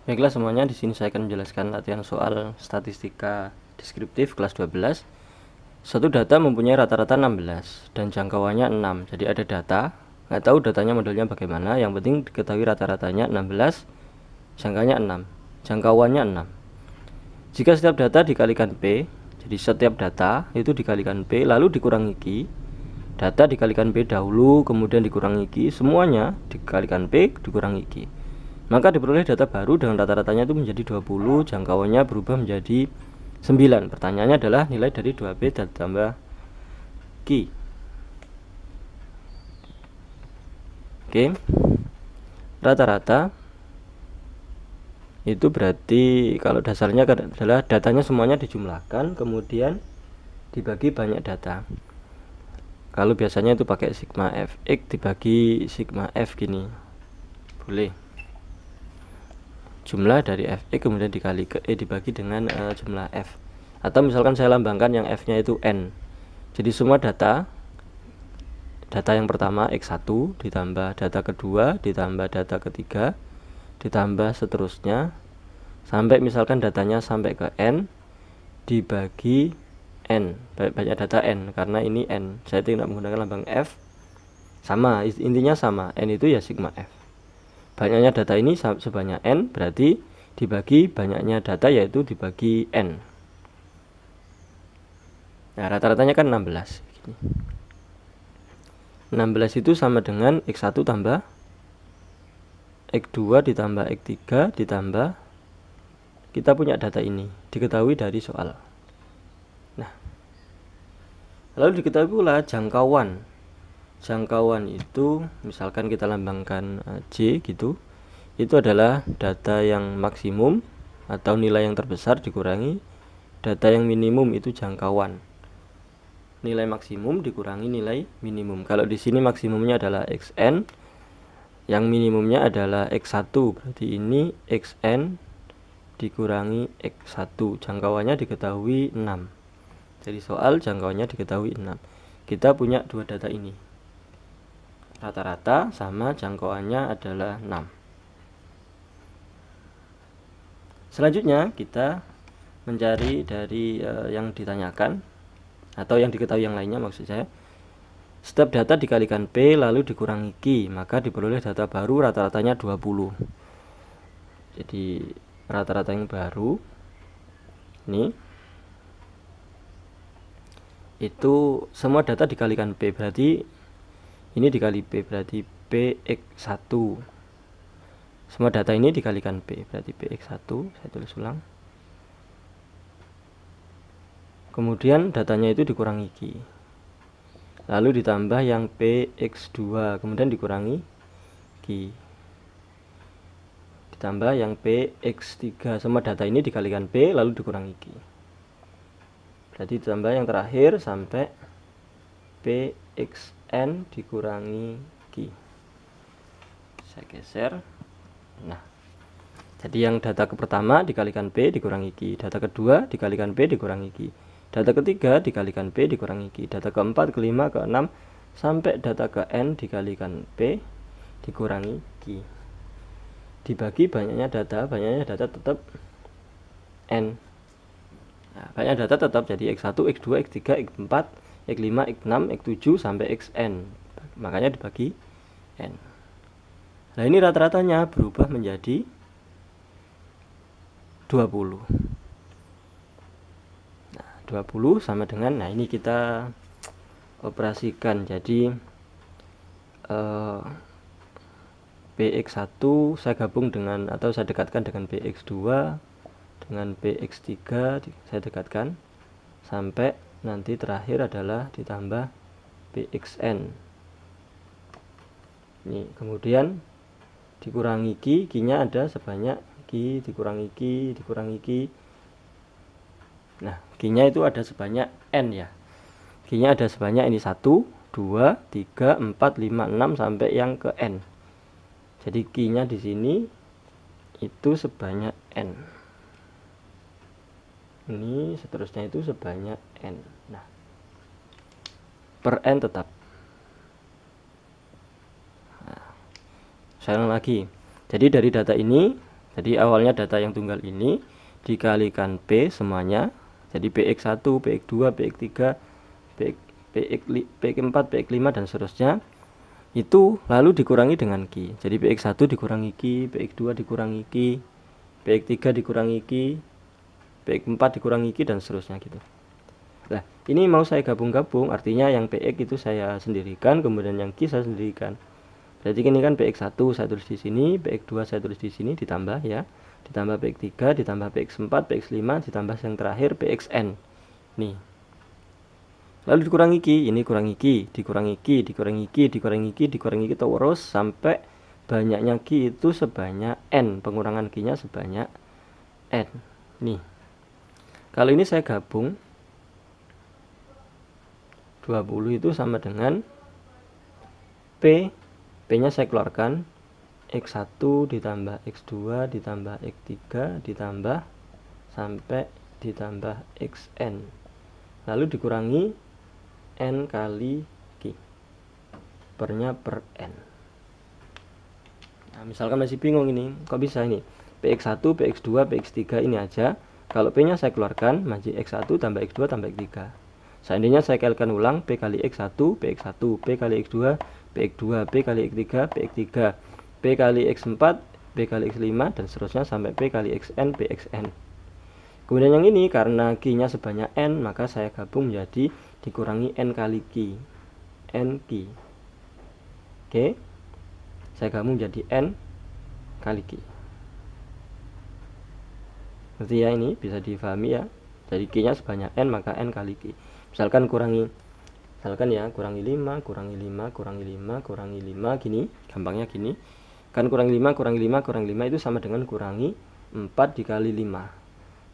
Baiklah semuanya, di sini saya akan menjelaskan latihan soal statistika deskriptif kelas 12. Suatu data mempunyai rata-rata 16 dan jangkauannya 6. Jadi ada data, nggak tahu datanya modelnya bagaimana, yang penting diketahui rata-ratanya 16, jangkanya 6, jangkauannya 6. Jika setiap data dikalikan P, jadi setiap data itu dikalikan P lalu dikurangi Q, data dikalikan P dahulu kemudian dikurangi Q, semuanya dikalikan P dikurangi Q, maka diperoleh data baru dengan rata-ratanya itu menjadi 20, jangkauannya berubah menjadi 9. Pertanyaannya adalah nilai dari 2P ditambah Q. Oke. Rata-rata itu berarti kalau dasarnya adalah datanya semuanya dijumlahkan kemudian dibagi banyak data. Kalau biasanya itu pakai sigma fx dibagi sigma f gini. Boleh. Jumlah dari fx kemudian dikali ke dibagi dengan jumlah f, atau misalkan saya lambangkan yang f nya itu n. Jadi semua data yang pertama x1 ditambah data kedua ditambah data ketiga ditambah seterusnya sampai misalkan datanya sampai ke n dibagi n, banyak data n karena ini n, saya tidak menggunakan lambang f, sama intinya sama, n itu ya sigma f. Banyaknya data ini sebanyak n berarti dibagi banyaknya data yaitu dibagi n. Nah rata-ratanya kan 16. 16 itu sama dengan x1 tambah x2 ditambah x3 ditambah kita punya data ini diketahui dari soal. Nah lalu diketahui pula jangkauan. Jangkauan itu misalkan kita lambangkan J gitu, itu adalah data yang maksimum atau nilai yang terbesar dikurangi data yang minimum, itu jangkauan. Nilai maksimum dikurangi nilai minimum. Kalau di sini maksimumnya adalah xn, yang minimumnya adalah x1, berarti ini xn dikurangi x1, jangkauannya diketahui 6. Jadi soal jangkauannya diketahui 6. Kita punya dua data ini, rata-rata sama jangkauannya adalah 6. Selanjutnya kita mencari dari yang ditanyakan atau yang diketahui yang lainnya, maksud saya. Setiap data dikalikan P lalu dikurangi Q, maka diperoleh data baru rata-ratanya 20. Jadi rata-rata yang baru ini itu semua data dikalikan P, berarti ini dikali P berarti Px1. Semua data ini dikalikan P berarti Px1, saya tulis ulang. Kemudian datanya itu dikurangi Q, lalu ditambah yang Px2, kemudian dikurangi Q, ditambah yang Px3. Semua data ini dikalikan P lalu dikurangi Q, berarti ditambah yang terakhir sampai Pxn dikurangi Q. Saya geser. Nah jadi yang data pertama dikalikan P dikurangi Q, data kedua dikalikan P dikurangi Q, data ketiga dikalikan P dikurangi Q, data keempat, kelima, keenam sampai data ke N dikalikan P dikurangi Q. Dibagi banyaknya data tetap N. Nah, banyak data tetap jadi X1, X2, X3, X4, X5, X6, X7 sampai Xn. Makanya dibagi N. Nah ini rata-ratanya berubah menjadi 20. Nah 20 sama dengan, nah ini kita operasikan, jadi Px1 saya gabung dengan atau saya dekatkan dengan Px2 dengan Px3 saya dekatkan sampai nanti terakhir adalah ditambah Pxn. Ini kemudian dikurangi Q, Q-nya ada sebanyak Q dikurangi Q dikurangi Q. Nah Q-nya itu ada sebanyak N ya. Q-nya ada sebanyak ini 1, 2, 3, 4, 5, 6 sampai yang ke N. Jadi Q-nya di sini itu sebanyak N. Ini seterusnya itu sebanyak N. Nah per N tetap. Nah, saya ulang lagi. Jadi dari data ini Jadi awalnya data yang tunggal ini dikalikan P semuanya, jadi PX1, PX2, PX3, PX4, PX5 dan seterusnya, itu lalu dikurangi dengan Q. Jadi PX1 dikurangi Q, PX2 dikurangi Q, PX3 dikurangi Q, PX4 dikurangi Q dan seterusnya gitu. Nah, ini mau saya gabung-gabung, artinya yang PX itu saya sendirikan, kemudian yang Q saya sendirikan. Berarti ini kan PX1 saya tulis di sini, PX2 saya tulis di sini, ditambah ya. Ditambah PX3, ditambah PX4, PX5, ditambah yang terakhir PXN. Nih. Lalu dikurangi Q, ini kurangi Q, dikurangi Q, dikurangi Q, dikurangi Q, dikurangi Q terus sampai banyaknya Q itu sebanyak N, pengurangan Q-nya sebanyak N. Nih. Kalau ini saya gabung, 20 itu sama dengan P, P-nya saya keluarkan, X1 ditambah X2 ditambah X3 ditambah sampai ditambah Xn. Lalu dikurangi N kali Q. Pernya per N. Nah, misalkan masih bingung ini, kok bisa ini? PX1, PX2, PX3 ini aja. Kalau P-nya saya keluarkan, masih X1 tambah X2 tambah X3. Seandainya saya kalikan ulang, P kali X1, PX1, P kali X2, PX2, P kali X3, PX3, P kali X4, P kali X5, dan seterusnya sampai P kali Xn, PXn. Kemudian yang ini, karena Q-nya sebanyak N, maka saya gabung menjadi dikurangi N kali Q. N Q. Oke. Saya gabung jadi N kali Q. Berarti ya ini bisa difahami ya. Jadi Q-nya sebanyak N, maka N kali Q. Misalkan kurangi 5, kurangi 5, kurangi 5, kurangi 5, kurangi 5, gini, gampangnya gini. Kan kurangi 5, kurangi 5, kurangi 5 itu sama dengan kurangi 4 dikali 5.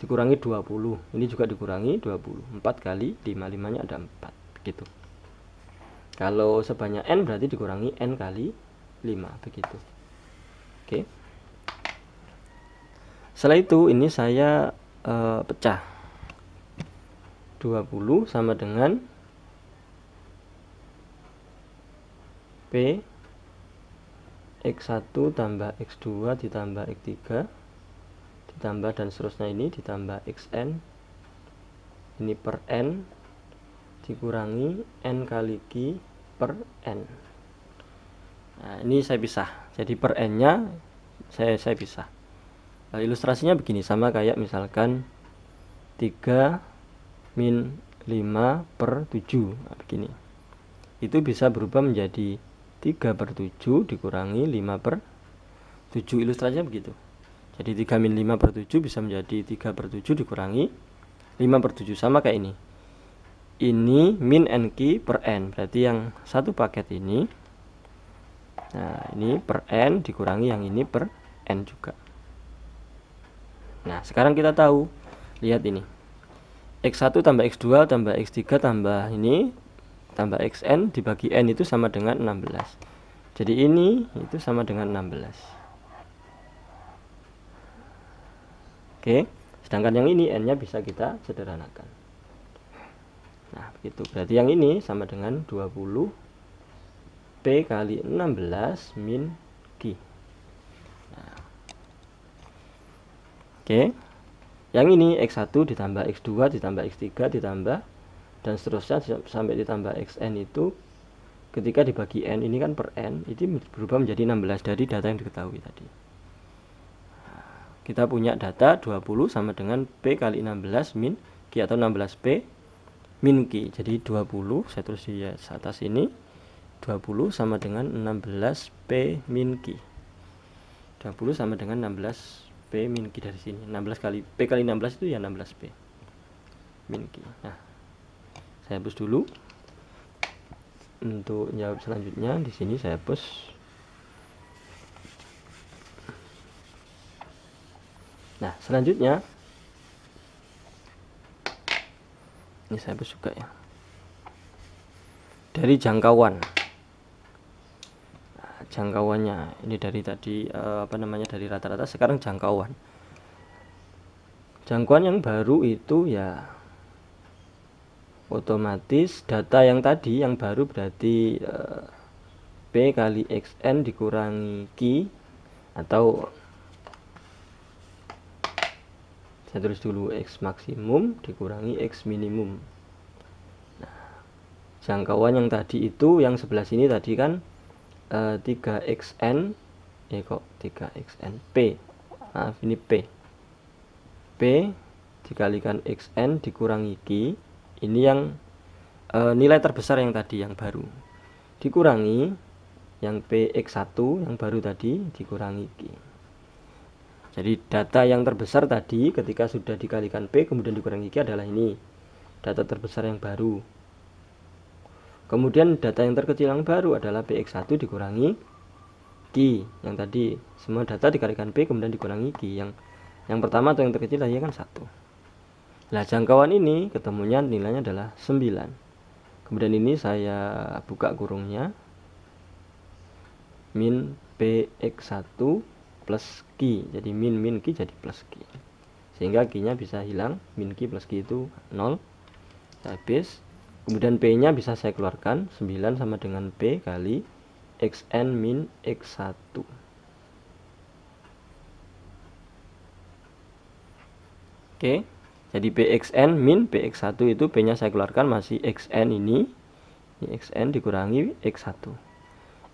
Dikurangi 20. Ini juga dikurangi 20. 4 kali 5, 5-nya ada 4. Begitu. Kalau sebanyak N berarti dikurangi N kali 5. Begitu. Oke. Setelah itu ini saya pecah. 20 sama dengan P X1 tambah X2 ditambah X3 ditambah dan seterusnya ini ditambah Xn, ini per N dikurangi N kali Q per N. Nah, ini saya pisah, jadi per N nya saya pisah. Nah, ilustrasinya begini, sama kayak misalkan 3 min 5 per 7. Nah, begini, itu bisa berubah menjadi 3 per 7 dikurangi 5 per 7. Ilustrasinya begitu. Jadi 3 min 5 per 7 bisa menjadi 3 per 7 dikurangi 5 per 7. Sama kayak ini. Ini min NQ per N. Berarti yang satu paket ini, nah ini per N dikurangi yang ini per N juga. Nah sekarang kita tahu. Lihat ini. X1 tambah X2 tambah X3 tambah ini tambah Xn dibagi N itu sama dengan 16. Jadi ini itu sama dengan 16. Oke, sedangkan yang ini N nya bisa kita sederhanakan. Nah begitu, berarti yang ini sama dengan 20 P kali 16 min Q. Nah. Oke, yang ini X1 ditambah X2 ditambah X3 ditambah dan seterusnya sampai ditambah Xn itu ketika dibagi N, ini kan per N, itu berubah menjadi 16 dari data yang diketahui tadi. Nah, kita punya data 20 sama dengan P kali 16 min Q atau 16P min Q. Jadi 20 saya tulis di atas ini, 20 sama dengan 16P min Q. 20 sama dengan 16P min Q dari sini. 16 kali P kali 16 itu ya 16P min Q. Nah, saya hapus dulu. Untuk jawab selanjutnya di sini saya hapus. Nah, selanjutnya ini saya hapus juga ya. Dari jangkauan. Nah, jangkauannya ini dari tadi dari rata-rata, sekarang jangkauan. Jangkauan yang baru itu ya otomatis data yang tadi yang baru berarti P kali Xn dikurangi Q atau Saya tulis dulu X maksimum dikurangi X minimum. Nah, jangkauan yang tadi itu, yang sebelah sini tadi kan 3xn, 3xn P. Maaf, ini P. P dikalikan xn dikurangi Q. Ini yang nilai terbesar yang tadi, yang baru. Dikurangi yang Px1 yang baru tadi dikurangi Q. Jadi data yang terbesar tadi ketika sudah dikalikan P kemudian dikurangi Q adalah ini, data terbesar yang baru. Kemudian data yang terkecil yang baru adalah Px1 dikurangi Q. Yang tadi semua data dikalikan P kemudian dikurangi Q. Yang pertama atau yang terkecil tadi kan 1. Nah, jangkauan ini ketemunya nilainya adalah 9. Kemudian ini saya buka kurungnya, min Px1 plus Q. Jadi min Q jadi plus Q. Sehingga Q-nya bisa hilang, min Q plus Q itu 0. Habis. Kemudian P-nya bisa saya keluarkan, 9 sama dengan P kali xn min x1. Oke. Jadi Pxn min Px1 itu P-nya saya keluarkan masih xn ini xn dikurangi x1.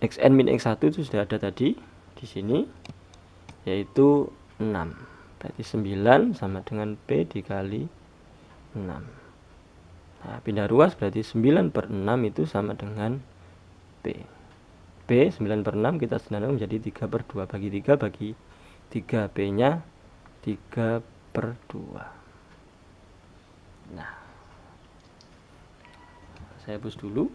Xn min x1 itu sudah ada tadi di sini, yaitu 6. Berarti 9 sama dengan P dikali 6. Nah, pindah ruas berarti 9/6 itu sama dengan P. P 9/6 kita sederhanakan menjadi 3/2. Bagi 3 bagi 3, P-nya 3/2. Nah, saya hapus dulu.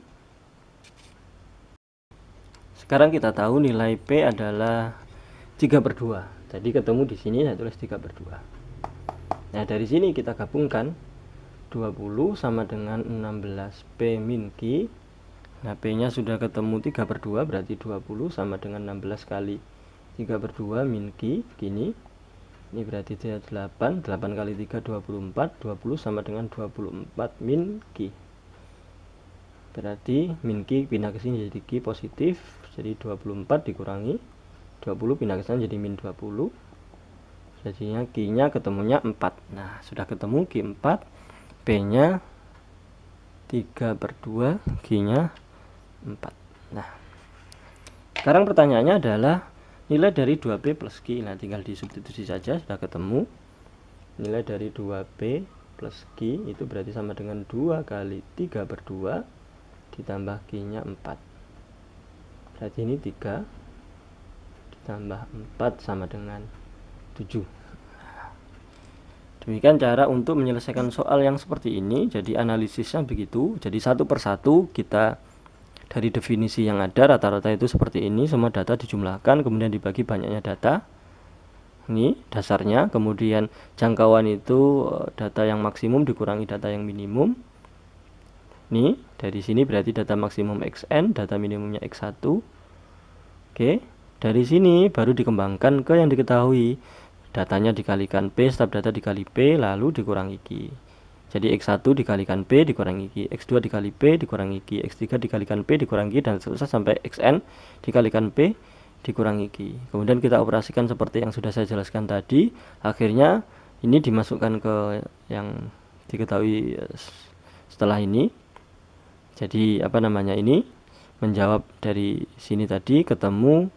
Sekarang kita tahu nilai P adalah 3/2. Jadi ketemu di sini saya tulis 3/2. Nah, dari sini kita gabungkan 20 sama dengan 16 P min Q. Nah, P-nya sudah ketemu 3/2, berarti 20 sama dengan 16 kali 3/2 min Q. Gini. Ini berarti 8 kali 3 24, 20 sama dengan 24 min Q. Berarti min Q pindah ke sini jadi Q positif, jadi 24 dikurangi 20 pindah ke sana jadi min 20. Jadinya Q-nya ketemunya 4. Nah, sudah ketemu Q 4, P-nya 3/2, Q-nya 4. Nah, sekarang pertanyaannya adalah nilai dari 2P plus Q. Nah, tinggal disubstitusi saja, sudah ketemu. Nilai dari 2P plus Q itu berarti sama dengan 2 kali 3/2 ditambah Q-nya 4. Berarti ini 3 ditambah 4 sama dengan 7. Demikian cara untuk menyelesaikan soal yang seperti ini. Jadi analisisnya begitu. Jadi satu persatu kita dari definisi yang ada, rata-rata itu seperti ini, semua data dijumlahkan kemudian dibagi banyaknya data. Ini dasarnya, kemudian jangkauan itu data yang maksimum dikurangi data yang minimum. Nih, dari sini berarti data maksimum xn, data minimumnya x1. Oke, dari sini baru dikembangkan ke yang diketahui. Datanya dikalikan P, setiap data dikali P, lalu dikurangi Q. Jadi X1 dikalikan P dikurangi Q, X2 dikali P dikurangi Q, X3 dikalikan P dikurangi Q, dan seterusnya sampai Xn dikalikan P dikurangi Q. Kemudian kita operasikan seperti yang sudah saya jelaskan tadi. Akhirnya ini dimasukkan ke yang diketahui setelah ini. Jadi ini menjawab dari sini tadi, ketemu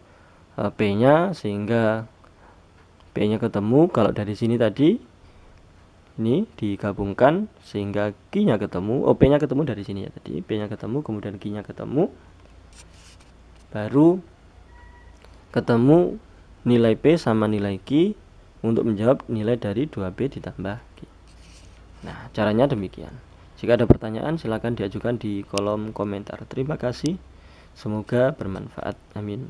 P-nya, sehingga P-nya ketemu. Kalau dari sini tadi ini digabungkan sehingga Q-nya ketemu. P-nya ketemu dari sini ya tadi. P-nya ketemu, kemudian Q-nya ketemu. Baru ketemu nilai P sama nilai Q untuk menjawab nilai dari 2P ditambah Q. Nah, caranya demikian. Jika ada pertanyaan silakan diajukan di kolom komentar. Terima kasih. Semoga bermanfaat. Amin.